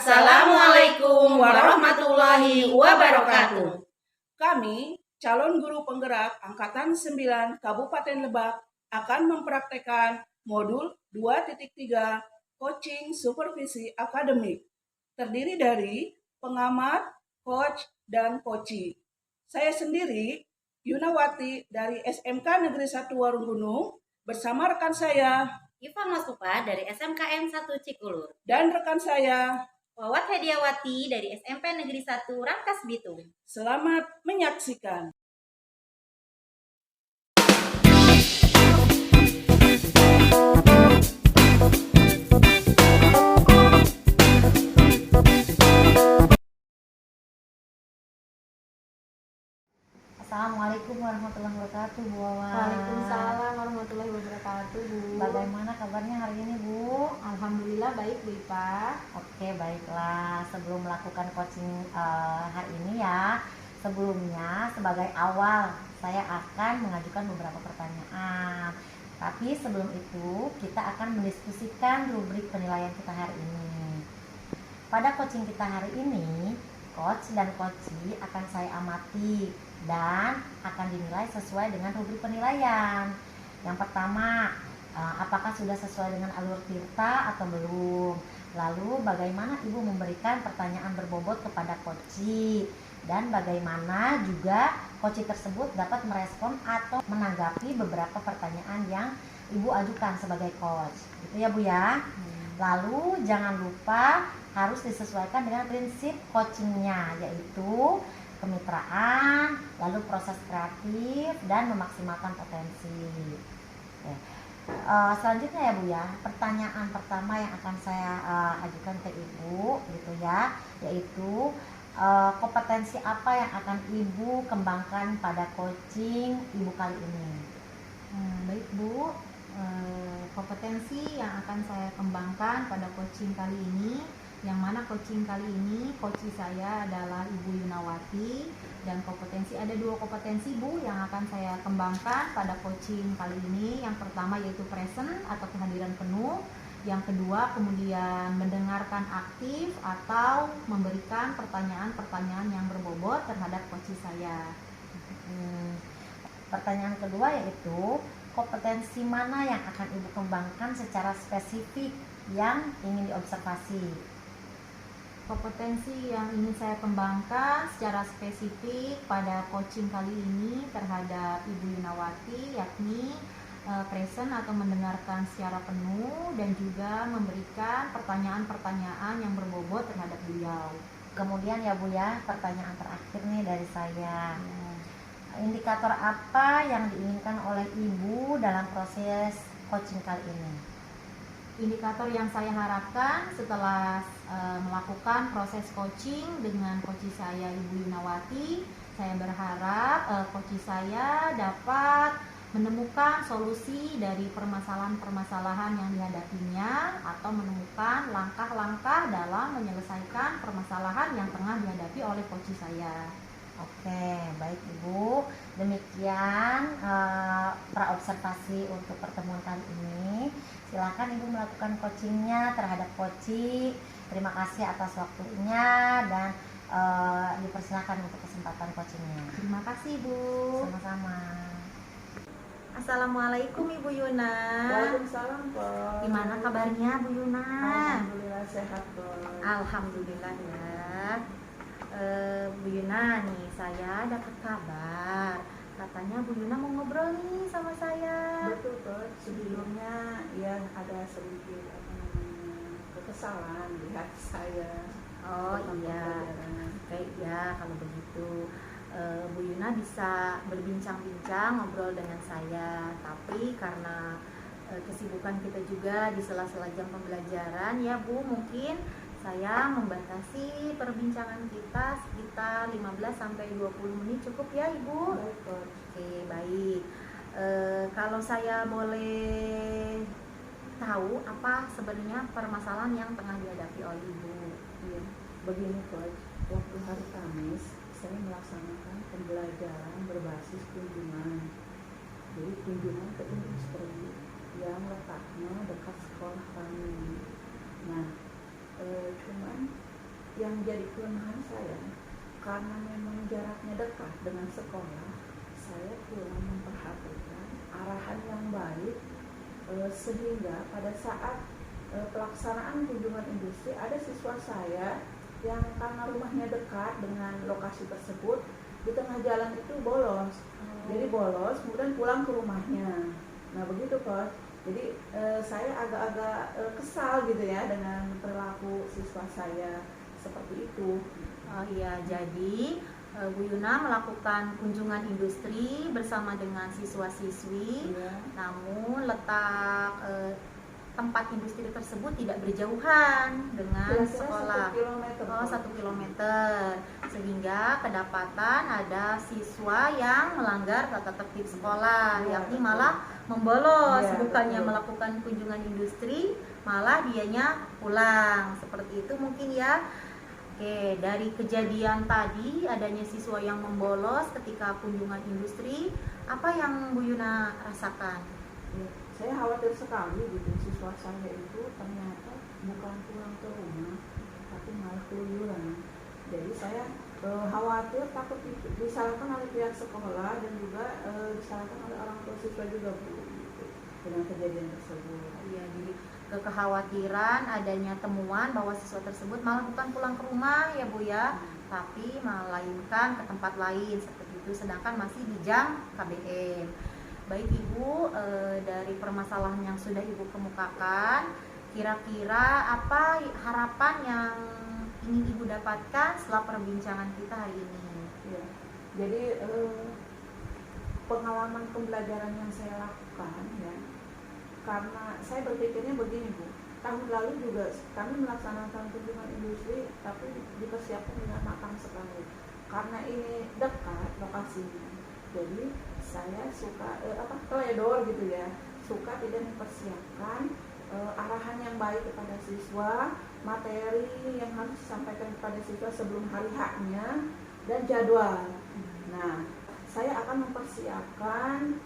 Assalamualaikum warahmatullahi wabarakatuh. Kami, calon guru penggerak Angkatan 9 Kabupaten Lebak, akan mempraktekkan modul 2.3 Coaching Supervisi Akademik. Terdiri dari pengamat, coach, dan coachee. Saya sendiri, Yunawati dari SMK Negeri 1 Warung Gunung, bersama rekan saya, Iva Masupa dari SMKN 1 Cikulur. Dan rekan saya, Wawat Hediawati dari SMP Negeri 1 Rangkas Bitung. Selamat menyaksikan. Assalamualaikum warahmatullahi wabarakatuh, Bu Wawan. Waalaikumsalam warahmatullahi wabarakatuh, Bu. Bagaimana kabarnya hari ini, Bu? Alhamdulillah baik, Bu Ipa. Oke, baiklah. Sebelum melakukan coaching hari ini sebelumnya sebagai awal saya akan mengajukan beberapa pertanyaan. Tapi sebelum itu kita akan mendiskusikan rubrik penilaian kita hari ini. Pada coaching kita hari ini, coach dan coachee akan saya amati dan akan dinilai sesuai dengan rubrik penilaian. Yang pertama, apakah sudah sesuai dengan alur tirta atau belum? Lalu bagaimana Ibu memberikan pertanyaan berbobot kepada coachee, dan bagaimana juga coachee tersebut dapat merespon atau menanggapi beberapa pertanyaan yang Ibu ajukan sebagai coach. Gitu ya, Bu ya. Lalu jangan lupa harus disesuaikan dengan prinsip coachingnya, yaitu kemitraan, lalu proses kreatif, dan memaksimalkan potensi. Oke. Selanjutnya ya, Bu ya, pertanyaan pertama yang akan saya ajukan ke Ibu gitu ya, yaitu kompetensi apa yang akan Ibu kembangkan pada coaching Ibu kali ini? Baik, Bu. Kompetensi yang akan saya kembangkan pada coaching kali ini, yang mana coaching kali ini coachee saya adalah Ibu Yunawati, dan ada dua kompetensi, Bu, yang akan saya kembangkan pada coaching kali ini. Yang pertama yaitu present atau kehadiran penuh, yang kedua kemudian mendengarkan aktif atau memberikan pertanyaan-pertanyaan yang berbobot terhadap coachee saya. Pertanyaan kedua yaitu kompetensi mana yang akan Ibu kembangkan secara spesifik yang ingin diobservasi? Kompetensi yang ingin saya kembangkan secara spesifik pada coaching kali ini terhadap Ibu Yunawati, yakni present atau mendengarkan secara penuh, dan juga memberikan pertanyaan-pertanyaan yang berbobot terhadap beliau. Kemudian ya, Bu ya, pertanyaan terakhir nih dari saya. Indikator apa yang diinginkan oleh Ibu dalam proses coaching kali ini? Indikator yang saya harapkan setelah melakukan proses coaching dengan coachee saya Ibu Yunawati, saya berharap coachee saya dapat menemukan solusi dari permasalahan-permasalahan yang dihadapinya, atau menemukan langkah-langkah dalam menyelesaikan permasalahan yang tengah dihadapi oleh coachee saya. Oke, baik Ibu. Demikian praobservasi untuk pertemuan kali ini. Silakan Ibu melakukan coachingnya terhadap coachee. Terima kasih atas waktunya, dan dipersilakan untuk kesempatan coachingnya. Terima kasih, Bu. Sama-sama. Assalamualaikum Ibu Yuna. Waalaikumsalam, Pak. Gimana kabarnya, Bu Yuna? Alhamdulillah sehat, Pak. Alhamdulillah ya. Bu Yuna nih, saya dapat kabar katanya Bu Yuna mau ngobrol nih sama saya. Betul, Pak. Sebelumnya ya ada sedikit kekesalan di hati saya. Oh iya, baik ya kalau begitu. Bu Yuna bisa berbincang-bincang ngobrol dengan saya, tapi karena kesibukan kita juga di sela-sela jam pembelajaran ya Bu, mungkin saya membatasi perbincangan kita sekitar 15-20 menit, cukup ya Ibu? Baik, Pak. Oke, baik. Kalau saya boleh tahu apa sebenarnya permasalahan yang tengah dihadapi oleh Ibu? Iya, begini Coach, waktu hari Kamis saya melaksanakan pembelajaran berbasis kunjungan. Jadi kunjungan ke industri yang letaknya dekat sekolah kami. Nah, cuman yang jadi kelemahan saya, karena memang jaraknya dekat dengan sekolah, saya kurang memperhatikan arahan yang baik, sehingga pada saat pelaksanaan kunjungan industri ada siswa saya yang karena rumahnya dekat dengan lokasi tersebut, di tengah jalan itu bolos. Jadi bolos kemudian pulang ke rumahnya. Nah begitu Coach. Jadi saya agak-agak kesal gitu ya dengan perilaku siswa saya seperti itu. Oh iya, jadi Bu Yuna melakukan kunjungan industri bersama dengan siswa-siswi, namun letak tempat industri tersebut tidak berjauhan dengan sekolah. 1 kilometer. Oh, 1 kilometer. Sehingga kedapatan ada siswa yang melanggar tata tertib sekolah, yakni malah membolos, bukannya melakukan kunjungan industri, malah dianya pulang. Seperti itu mungkin ya. Oke, dari kejadian tadi adanya siswa yang membolos ketika kunjungan industri, apa yang Bu Yuna rasakan? Saya khawatir sekali gitu, siswa saya itu ternyata bukan pulang ke rumah, tapi malah keluyuran. Jadi saya khawatir, takut disalahkan oleh pihak sekolah dan juga disalahkan oleh orang tua siswa juga Bu, gitu, dengan kejadian tersebut. Iya, jadi kekhawatiran adanya temuan bahwa siswa tersebut malah bukan pulang ke rumah ya Bu ya, tapi melainkan ke tempat lain seperti itu, sedangkan masih di jam KBM. Baik Ibu, dari permasalahan yang sudah Ibu kemukakan, kira-kira apa harapan yang ingin Ibu dapatkan setelah perbincangan kita hari ini? Ya, jadi pengalaman pembelajaran yang saya lakukan ya, karena saya berpikirnya begini Bu, tahun lalu juga kami melaksanakan kunjungan industri, tapi dipersiapkan dengan matang sekali. Karena ini dekat lokasinya, jadi saya suka teledor gitu ya, suka tidak mempersiapkan arahan yang baik kepada siswa, materi yang harus disampaikan kepada siswa sebelum hari H-nya, dan jadwal. Nah, saya akan mempersiapkan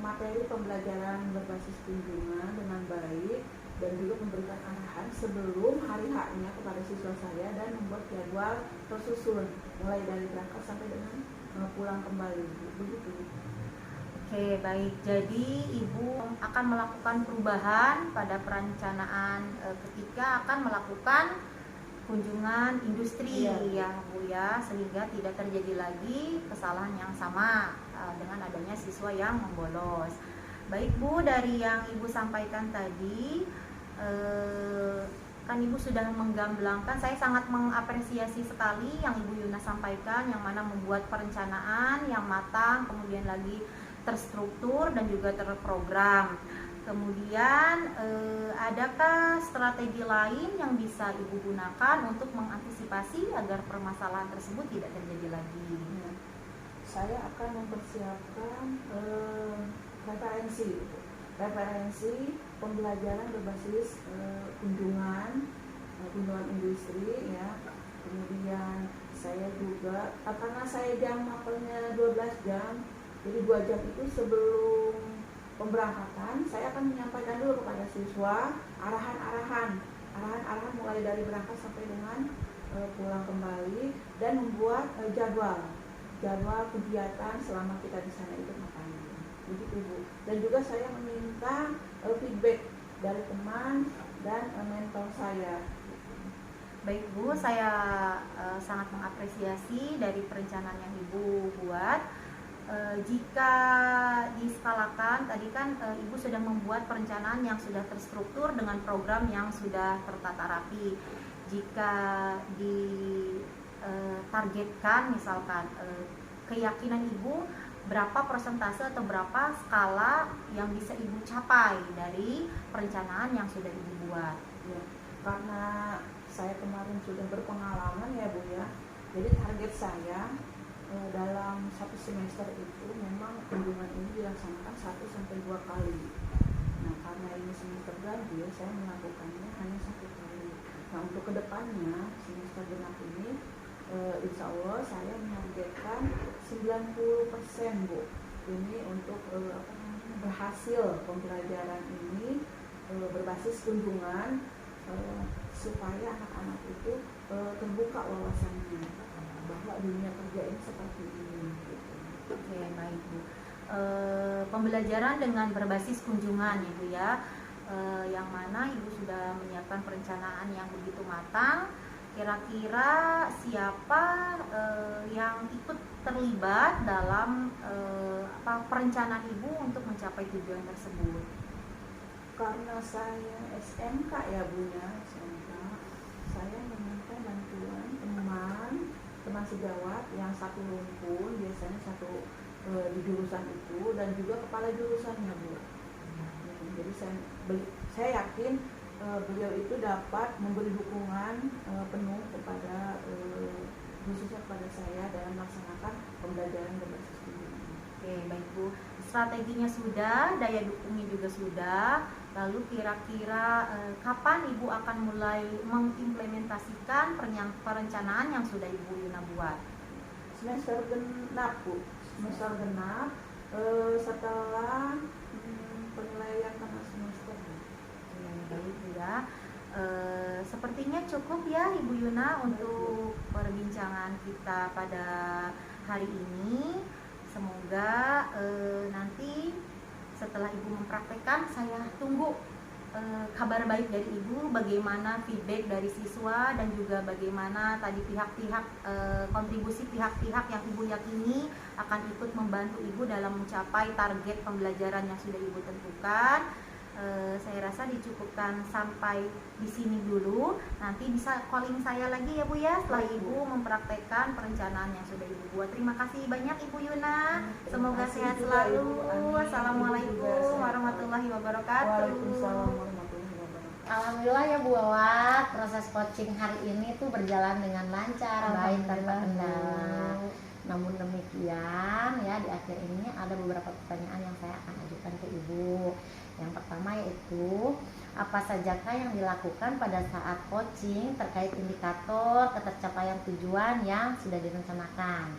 materi pembelajaran berbasis kunjungan dengan baik dan juga memberikan arahan sebelum hari H-nya kepada siswa saya dan membuat jadwal tersusun mulai dari berangkat sampai dengan pulang kembali. Begitu. Oke, baik. Jadi Ibu akan melakukan perubahan pada perencanaan ketika akan melakukan kunjungan industri ya Bu ya, sehingga tidak terjadi lagi kesalahan yang sama dengan adanya siswa yang membolos. Baik Bu, dari yang Ibu sampaikan tadi, kan Ibu sudah menggamblangkan, saya sangat mengapresiasi sekali yang Ibu Yuna sampaikan, yang mana membuat perencanaan yang matang, kemudian lagi terstruktur dan juga terprogram. Kemudian adakah strategi lain yang bisa Ibu gunakan untuk mengantisipasi agar permasalahan tersebut tidak terjadi lagi? Saya akan mempersiapkan referensi pembelajaran berbasis kunjungan industri ya. Kemudian saya juga karena saya jam mapelnya 12 jam, jadi 2 jam itu sebelum pemberangkatan saya akan menyampaikan dulu kepada siswa arahan mulai dari berangkat sampai dengan pulang kembali, dan membuat jadwal kegiatan selama kita di sana itu ngapain. Begitu Bu. Dan juga saya meminta feedback dari teman dan mentor saya. Baik Bu, saya sangat mengapresiasi dari perencanaan yang Ibu buat. Jika diskalakan, tadi kan Ibu sudah membuat perencanaan yang sudah terstruktur dengan program yang sudah tertata rapi. Jika ditargetkan misalkan keyakinan Ibu berapa persentase atau berapa skala yang bisa Ibu capai dari perencanaan yang sudah Ibu buat? Ya, karena saya kemarin sudah berpengalaman ya Bu ya, jadi target saya dalam 1 semester itu memang kunjungan ini dilaksanakan 1-2 kali. Nah, karena ini semester ganjil, saya melakukannya hanya 1 kali. Nah, untuk kedepannya semester genap ini insya Allah saya menargetkan 90% Bu. Ini untuk berhasil pembelajaran ini berbasis kunjungan, supaya anak-anak itu terbuka wawasannya bahwa dunia kerja ini seperti ini gitu. Oke, baik Bu. Pembelajaran dengan berbasis kunjungan Ibu ya, yang mana Ibu sudah menyiapkan perencanaan yang begitu matang. Kira-kira siapa yang ikut terlibat dalam perencanaan Ibu untuk mencapai tujuan tersebut? Karena saya SMK ya Bu ya, SMK, saya meminta bantuan teman sejawat yang satu rumpun, biasanya satu di jurusan itu, dan juga kepala jurusannya Bu. Jadi saya yakin beliau itu dapat memberi dukungan penuh kepada khususnya kepada saya dalam melaksanakan pembelajaran berbasis kunjungan. Oke, baik Bu. Strateginya sudah, daya dukungnya juga sudah. Lalu kira-kira kapan Ibu akan mulai mengimplementasikan perencanaan yang sudah Ibu Yuna buat? Semester genap Bu, semester genap setelah penilaian tengah semester. Baik Bu ya. Sepertinya cukup ya Ibu Yuna untuk perbincangan kita pada hari ini. Semoga nanti setelah Ibu mempraktekkan, saya tunggu kabar baik dari Ibu, bagaimana feedback dari siswa dan juga bagaimana tadi pihak-pihak kontribusi pihak-pihak yang Ibu yakini akan ikut membantu Ibu dalam mencapai target pembelajaran yang sudah Ibu tentukan. Saya rasa dicukupkan sampai di sini dulu. Nanti bisa calling saya lagi ya Bu ya, setelah Ibu mempraktekkan perencanaan yang sudah Ibu buat. Terima kasih banyak Ibu Yuna. Semoga sehat selalu. Assalamualaikum warahmatullahi wabarakatuh. Waalaikumsalam warahmatullahi wabarakatuh. Alhamdulillah ya Bu Wawa, proses coaching hari ini tuh berjalan dengan lancar, baik tanpa kendala. Namun demikian ya, di akhir ini ada beberapa pertanyaan yang saya akan ajukan ke Ibu. Yang pertama yaitu, apa sajakah yang dilakukan pada saat coaching terkait indikator ketercapaian tujuan yang sudah direncanakan?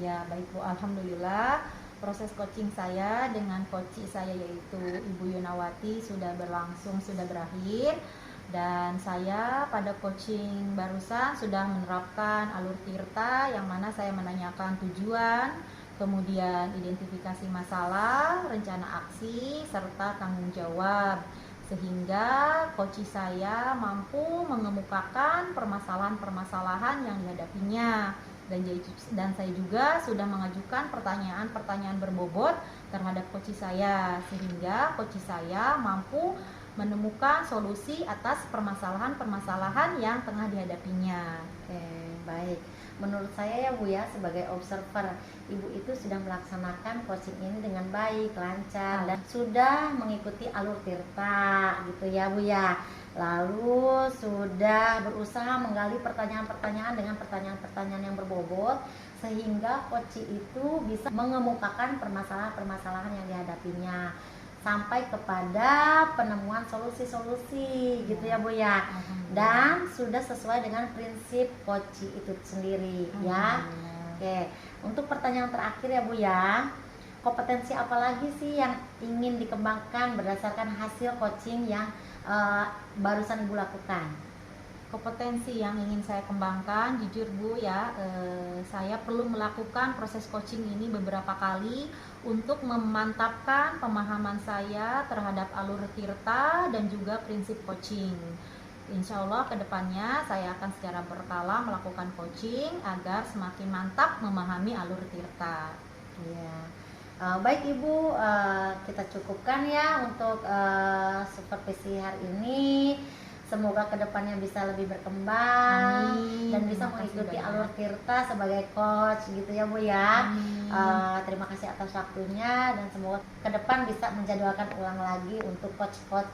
Ya, baik Bu. Alhamdulillah, proses coaching saya dengan coach saya yaitu Ibu Yunawati sudah berlangsung, sudah berakhir. Dan saya pada coaching barusan sudah menerapkan alur Tirta, yang mana saya menanyakan tujuan, kemudian identifikasi masalah, rencana aksi, serta tanggung jawab, sehingga coach saya mampu mengemukakan permasalahan-permasalahan yang dihadapinya. Dan saya juga sudah mengajukan pertanyaan-pertanyaan berbobot terhadap coach saya, sehingga coach saya mampu menemukan solusi atas permasalahan-permasalahan yang tengah dihadapinya. Oke, baik. Menurut saya ya Bu ya, sebagai observer, Ibu itu sudah melaksanakan coaching ini dengan baik, lancar, dan sudah mengikuti alur Tirta gitu ya Bu ya. Lalu sudah berusaha menggali pertanyaan-pertanyaan dengan pertanyaan-pertanyaan yang berbobot, sehingga coach itu bisa mengemukakan permasalahan-permasalahan yang dihadapinya sampai kepada penemuan solusi-solusi gitu ya Bu ya. Dan sudah sesuai dengan prinsip coach itu sendiri ya. Oke, untuk pertanyaan terakhir ya Bu ya, kompetensi apa lagi sih yang ingin dikembangkan berdasarkan hasil coaching yang barusan Ibu lakukan? Kompetensi yang ingin saya kembangkan, jujur Bu ya, saya perlu melakukan proses coaching ini beberapa kali untuk memantapkan pemahaman saya terhadap alur Tirta dan juga prinsip coaching. Insya Allah kedepannya saya akan secara berkala melakukan coaching agar semakin mantap memahami alur Tirta. Ya. Baik Ibu, kita cukupkan ya untuk supervisi hari ini. Semoga kedepannya bisa lebih berkembang. Amin. Dan bisa Terima kasih mengikuti banyak. alur Tirta sebagai coach gitu ya Bu ya. Amin. Terima kasih atas waktunya, dan semoga ke depan bisa menjadwalkan ulang lagi untuk coach-coach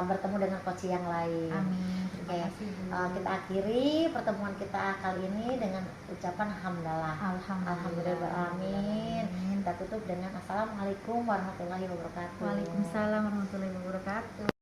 bertemu dengan coach yang lain. Amin. Terima Oke, kasih Bu. kita akhiri pertemuan kita kali ini dengan ucapan hamdalah. Alhamdulillah. Amin. Kita tutup dengan assalamualaikum warahmatullahi wabarakatuh. Waalaikumsalam warahmatullahi wabarakatuh.